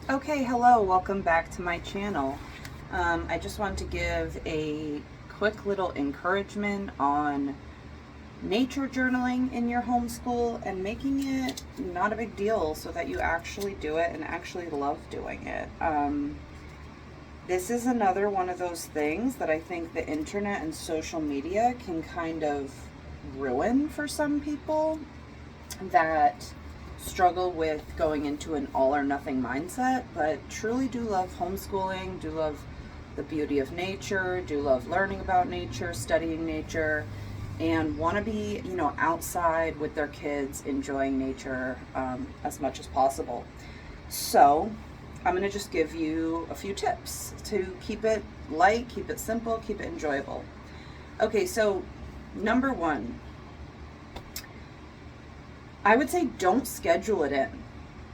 Okay, hello, welcome back to my channel. I just want to give a quick little encouragement on nature journaling in your homeschool and making it not a big deal so that you actually do it and actually love doing it. This is another one of those things that I think the internet and social media can kind of ruin for some people that struggle with going into an all or nothing mindset, but truly do love homeschooling, do love the beauty of nature, do love learning about nature, studying nature, and want to be, outside with their kids, enjoying nature as much as possible. So, I'm going to just give you a few tips to keep it light, keep it simple, keep it enjoyable. Okay, so number one, I would say don't schedule it in.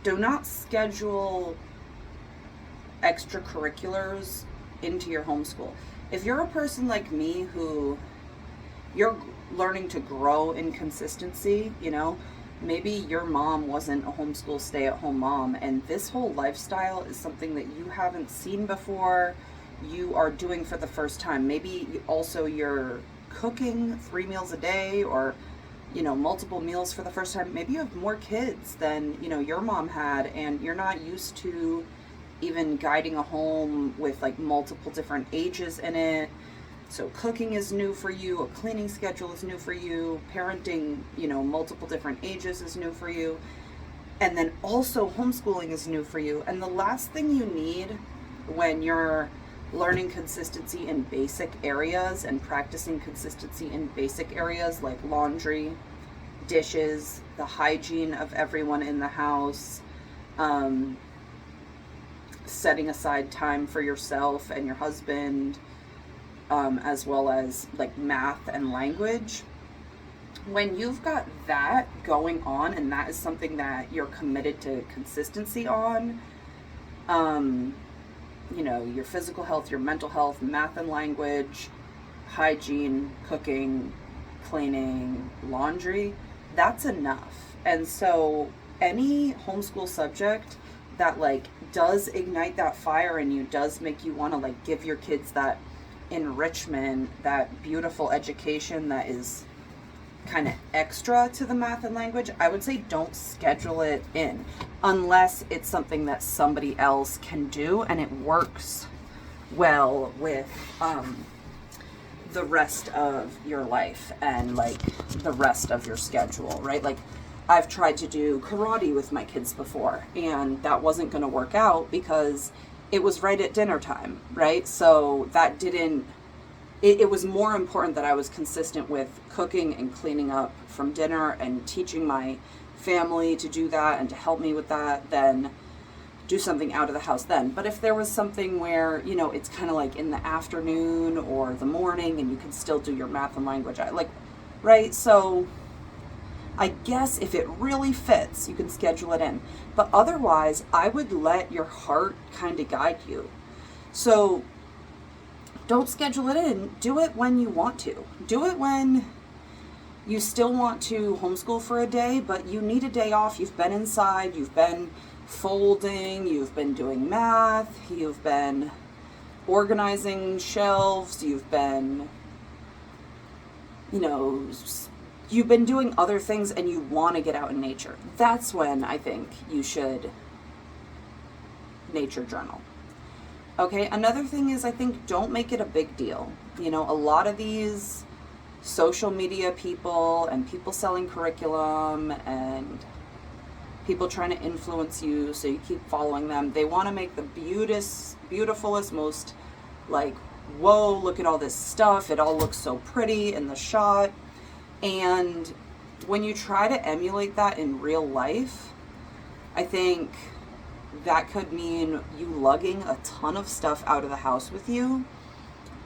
Do not schedule extracurriculars into your homeschool. If you're a person like me who you're learning to grow in consistency, maybe your mom wasn't a homeschool stay-at-home mom and this whole lifestyle is something that you haven't seen before, you are doing for the first time. Maybe also you're cooking 3 meals a day or multiple meals for the first time. Maybe you have more kids than your mom had and you're not used to even guiding a home with like multiple different ages in it. So cooking is new for you, a cleaning schedule is new for you, parenting multiple different ages is new for you, and then also homeschooling is new for you. And the last thing you need when you're learning consistency in basic areas and practicing consistency in basic areas like laundry, dishes, the hygiene of everyone in the house, setting aside time for yourself and your husband, as well as like math and language. When you've got that going on and that is something that you're committed to consistency on, your physical health, your mental health, math and language, hygiene, cooking, cleaning, laundry, that's enough. And so any homeschool subject that like does ignite that fire in you, does make you want to like give your kids that enrichment, that beautiful education that is kind of extra to the math and language, I would say don't schedule it in unless it's something that somebody else can do and it works well with the rest of your life and like the rest of your schedule, right? Like I've tried to do karate with my kids before and that wasn't going to work out because it was right at dinner time, right? So that didn't, it was more important that I was consistent with cooking and cleaning up from dinner and teaching my family to do that and to help me with that than do something out of the house then. But if there was something where, it's kind of like in the afternoon or the morning and you can still do your math and language, right? So I guess if it really fits, you can schedule it in. But otherwise, I would let your heart kind of guide you. So don't schedule it in. Do it when you want to. Do it when you still want to homeschool for a day, but you need a day off. You've been inside, you've been folding, you've been doing math, you've been organizing shelves, you've been, you've been doing other things and you want to get out in nature. That's when I think you should nature journal. Okay, another thing is I think don't make it a big deal. A lot of these social media people and people selling curriculum and people trying to influence you so you keep following them, they want to make the beautifulest, most like, whoa, look at all this stuff. It all looks so pretty in the shot. And when you try to emulate that in real life, I think that could mean you lugging a ton of stuff out of the house with you,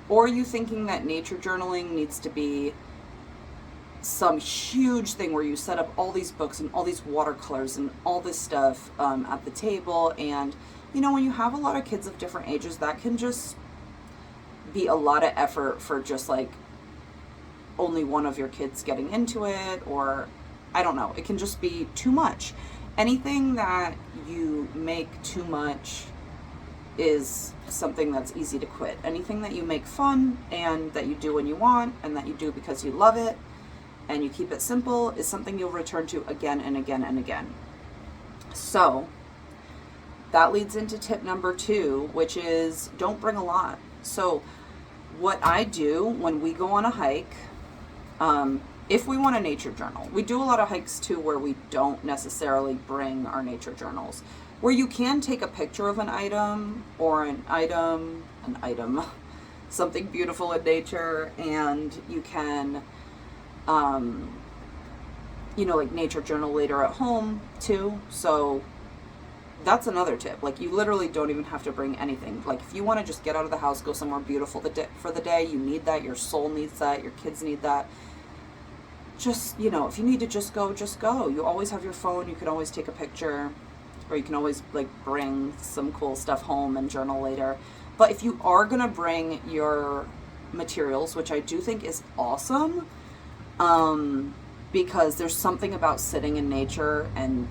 or you thinking that nature journaling needs to be some huge thing where you set up all these books and all these watercolors and all this stuff at the table. And, when you have a lot of kids of different ages, that can just be a lot of effort for just like only one of your kids getting into it, or I don't know, it can just be too much. anything that you make too much is something that's easy to quit. Anything that you make fun and that you do when you want and that you do because you love it and you keep it simple is something you'll return to again and again and again. So that leads into tip number 2, which is don't bring a lot. So what I do when we go on a hike, if we want a nature journal, we do a lot of hikes too where we don't necessarily bring our nature journals, where you can take a picture of an item, something beautiful in nature, and you can, like nature journal later at home too. So that's another tip. Like, you literally don't even have to bring anything. Like, if you want to just get out of the house, go somewhere beautiful for the day, you need that. Your soul needs that. Your kids need that. Just, if you need to just go, just go. You always have your phone. You can always take a picture, or you can always like bring some cool stuff home and journal later. But if you are going to bring your materials, which I do think is awesome, because there's something about sitting in nature and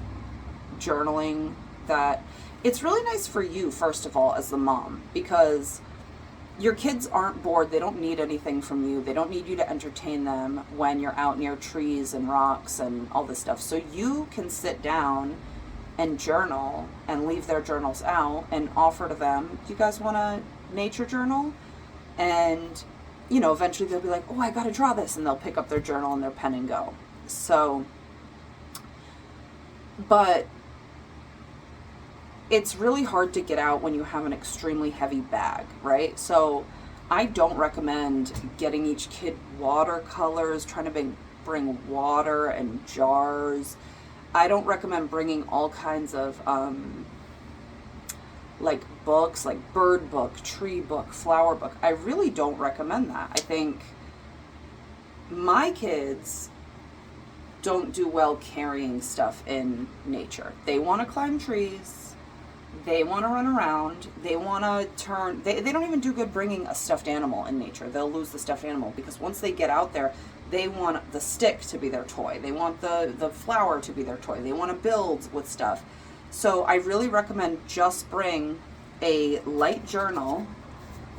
journaling that it's really nice for you, first of all, as the mom, because your kids aren't bored. They don't need anything from you. They don't need you to entertain them when you're out near trees and rocks and all this stuff. So you can sit down and journal and leave their journals out and offer to them, do you guys want a nature journal? And, eventually they'll be like, oh, I got to draw this. And they'll pick up their journal and their pen and go. So, but it's really hard to get out when you have an extremely heavy bag, right? So I don't recommend getting each kid watercolors, trying to bring water and jars. I don't recommend bringing all kinds of like books, like bird book, tree book, flower book. I really don't recommend that. I think my kids don't do well carrying stuff in nature. They want to climb trees. They want to run around. They want to turn. They don't even do good bringing a stuffed animal in nature. They'll lose the stuffed animal because once they get out there, they want the stick to be their toy. They want the flower to be their toy. They want to build with stuff. So I really recommend just bring a light journal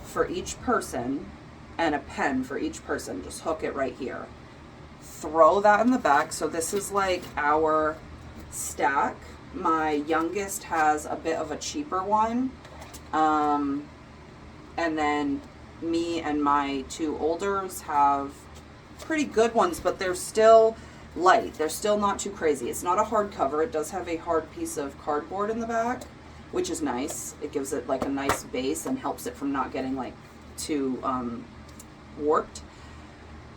for each person and a pen for each person. Just hook it right here. Throw that in the back. So this is like our stack. My youngest has a bit of a cheaper one. And then me and my 2 olders have pretty good ones, but they're still light. They're still not too crazy. It's not a hardcover. It does have a hard piece of cardboard in the back, which is nice. It gives it like a nice base and helps it from not getting like too warped.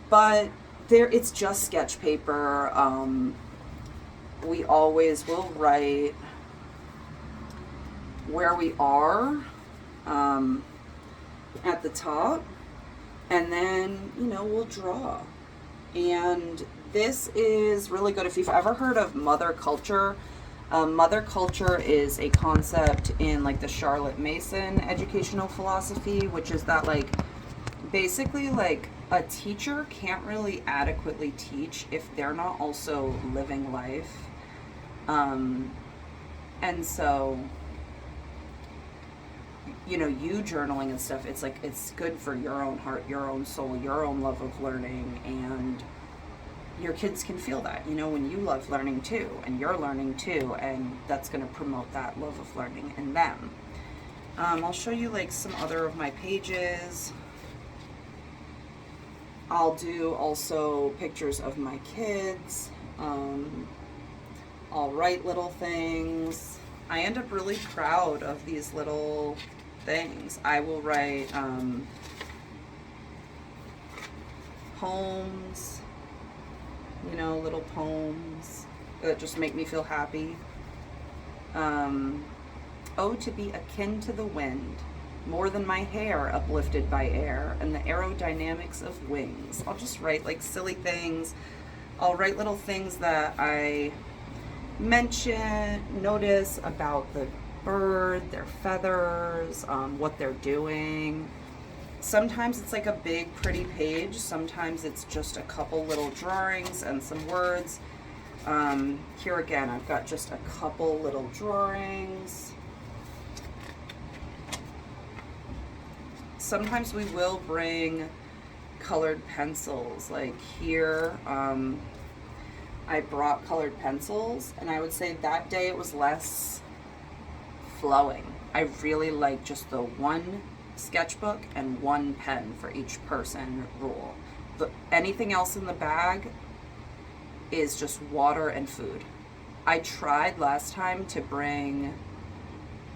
But it's just sketch paper. We always will write where we are at the top, and then we'll draw. And this is really good if you've ever heard of mother culture. Mother culture is a concept in like the Charlotte Mason educational philosophy, which is that like basically like a teacher can't really adequately teach if they're not also living life. And so, you journaling and stuff, it's like, it's good for your own heart, your own soul, your own love of learning, and your kids can feel that, when you love learning too, and you're learning too, and that's going to promote that love of learning in them. I'll show you like some other of my pages. I'll do also pictures of my kids. I'll write little things. I end up really proud of these little things. I will write poems, little poems that just make me feel happy. Oh, to be akin to the wind, more than my hair uplifted by air, and the aerodynamics of wings. I'll just write like silly things. I'll write little things that I notice about the bird, their feathers, what they're doing. Sometimes it's like a big pretty page. Sometimes it's just a couple little drawings and some words. Here again, I've got just a couple little drawings. Sometimes we will bring colored pencils. Like here, I brought colored pencils, and I would say that day it was less flowing. I really like just the one sketchbook and one pen for each person rule. Anything else in the bag is just water and food. I tried last time to bring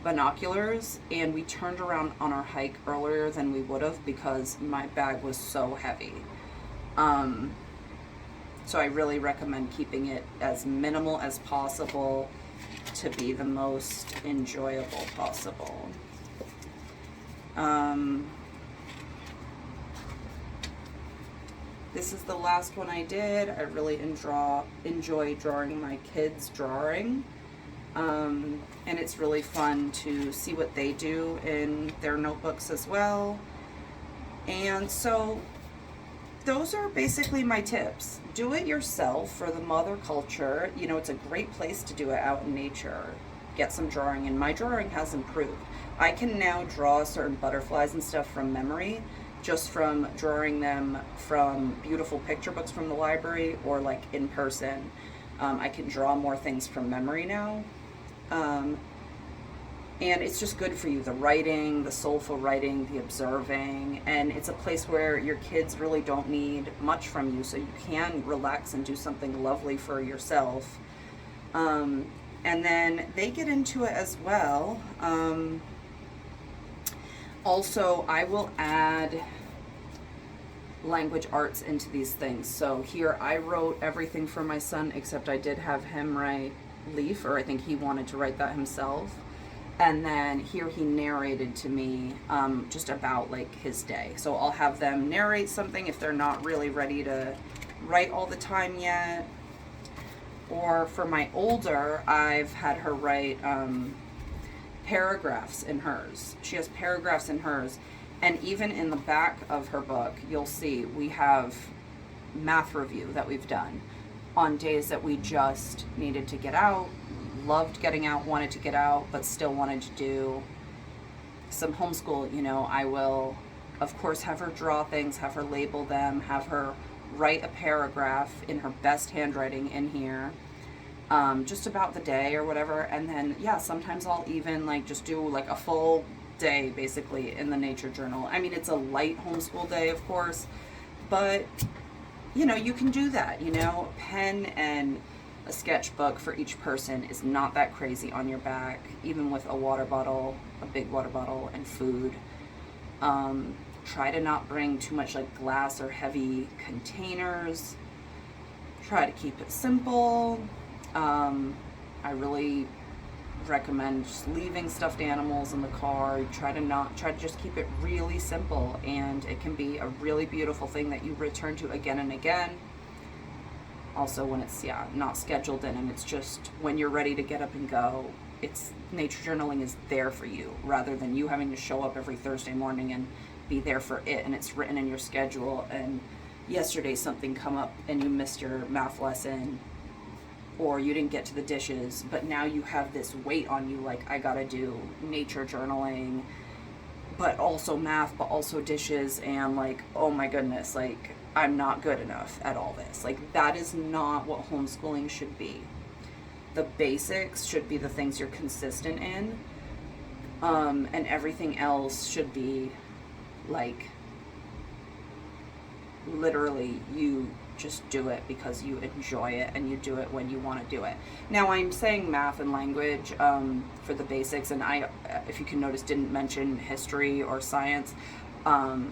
binoculars, and we turned around on our hike earlier than we would have because my bag was so heavy. So I really recommend keeping it as minimal as possible to be the most enjoyable possible. This is the last one I did. I really enjoy drawing my kids' drawing. And it's really fun to see what they do in their notebooks as well. And so those are basically my tips. Do it yourself for the mother culture. You know, it's a great place to do it out in nature. Get some drawing, and my drawing has improved. I can now draw certain butterflies and stuff from memory, just from drawing them from beautiful picture books from the library or like in person. I can draw more things from memory now. And it's just good for you, the writing, the soulful writing, the observing, and it's a place where your kids really don't need much from you, so you can relax and do something lovely for yourself. And then they get into it as well. Also, I will add language arts into these things. So here I wrote everything for my son, except I did have him write Leaf, or I think he wanted to write that himself. And then here he narrated to me just about like his day. So I'll have them narrate something if they're not really ready to write all the time yet. Or for my older, I've had her write paragraphs in hers. She has paragraphs in hers. And even in the back of her book, you'll see we have math review that we've done on days that we just needed to get out, loved getting out, wanted to get out, but still wanted to do some homeschool. You know, I will, of course, have her draw things, have her label them, have her write a paragraph in her best handwriting in here, just about the day or whatever. And then, yeah, sometimes I'll even like just do like a full day basically in the nature journal. I mean, it's a light homeschool day, of course, but you know, you can do that. You know, pen and a sketchbook for each person is not that crazy on your back, even with a water bottle, a big water bottle, and food. Try to not bring too much like glass or heavy containers. Try to keep it simple. I really recommend just leaving stuffed animals in the car. Try to just keep it really simple, and it can be a really beautiful thing that you return to again and again. Also when it's not scheduled in, and it's just when you're ready to get up and go, it's nature journaling is there for you rather than you having to show up every Thursday morning and be there for it, and it's written in your schedule, and yesterday something come up and you missed your math lesson or you didn't get to the dishes, but now you have this weight on you, like I gotta do nature journaling, but also math, but also dishes, and like, oh my goodness, like I'm not good enough at all this. Like that is not what homeschooling should be. The basics should be the things you're consistent in, and everything else should be like literally you just do it because you enjoy it and you do it when you want to do it. Now I'm saying math and language for the basics, and I, if you can notice, didn't mention history or science. I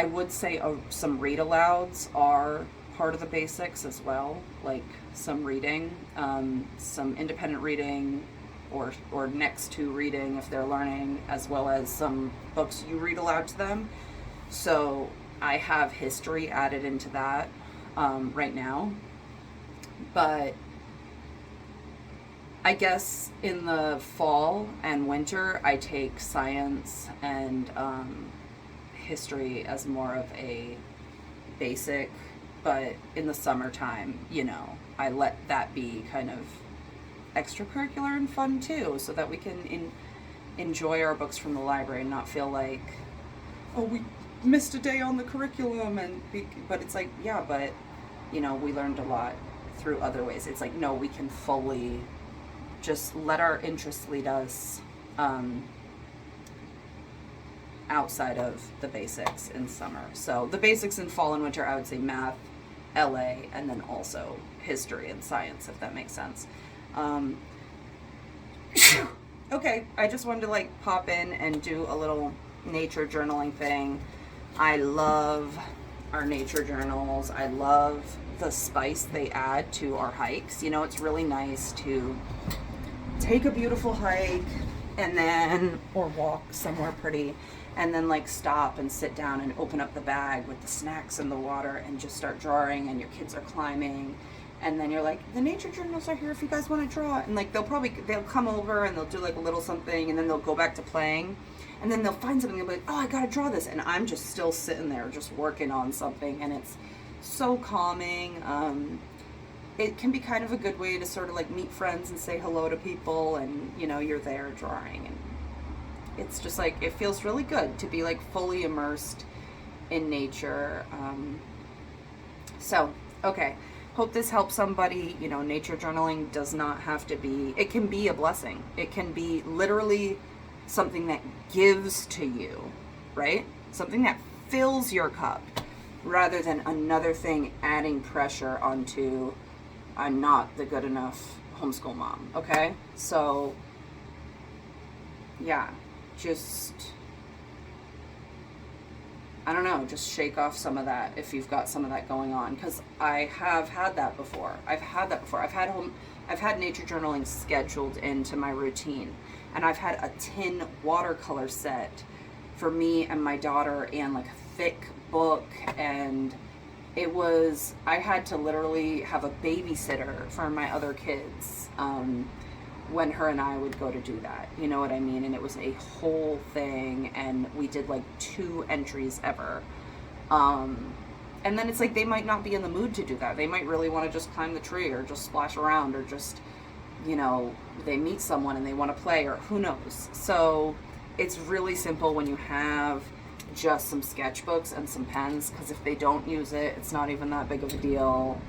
would say some read alouds are part of the basics as well, like some reading, some independent reading or next to reading if they're learning, as well as some books you read aloud to them. So I have history added into that right now, but I guess in the fall and winter I take science and history as more of a basic, but in the summertime, you know, I let that be kind of extracurricular and fun too, so that we can enjoy our books from the library and not feel like, oh, we missed a day on the curriculum, but it's like, yeah, but you know, we learned a lot through other ways. It's like, no, we can fully just let our interests lead us outside of the basics in summer. So the basics in fall and winter, I would say math, LA, and then also history and science, if that makes sense. Okay, I just wanted to like pop in and do a little nature journaling thing. I love our nature journals. I love the spice they add to our hikes. You know, it's really nice to take a beautiful hike and then, or walk somewhere pretty, and then like stop and sit down and open up the bag with the snacks and the water and just start drawing, and your kids are climbing, and then you're like, the nature journals are here if you guys want to draw. And like they'll come over and they'll do like a little something, and then they'll go back to playing, and then they'll find something and they'll be like, oh, I gotta draw this, and I'm just still sitting there just working on something, and it's so calming. It can be kind of a good way to sort of like meet friends and say hello to people, and you know, you're there drawing, and it's just like, it feels really good to be like fully immersed in nature. So okay, hope this helps somebody. You know, nature journaling does not have to be, it can be a blessing. It can be literally something that gives to you, right? Something that fills your cup, rather than another thing adding pressure onto, I'm not the good enough homeschool mom, okay? So, yeah, just, I don't know, just shake off some of that if you've got some of that going on, because I have had that before. I've had nature journaling scheduled into my routine, and I've had a tin watercolor set for me and my daughter, and like a thick book, and I had to literally have a babysitter for my other kids when her and I would go to do that. You know what I mean? And it was a whole thing, and we did like 2 entries ever. And then it's like, they might not be in the mood to do that. They might really want to just climb the tree or just splash around, or just, you know, they meet someone and they want to play, or who knows. So it's really simple when you have just some sketchbooks and some pens, because if they don't use it, it's not even that big of a deal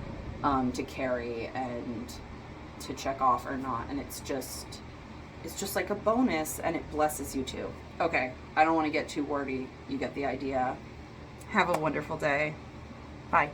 to carry and to check off or not, and it's just like a bonus, and it blesses you too. Okay, I don't want to get too wordy. You get the idea. Have a wonderful day. Bye.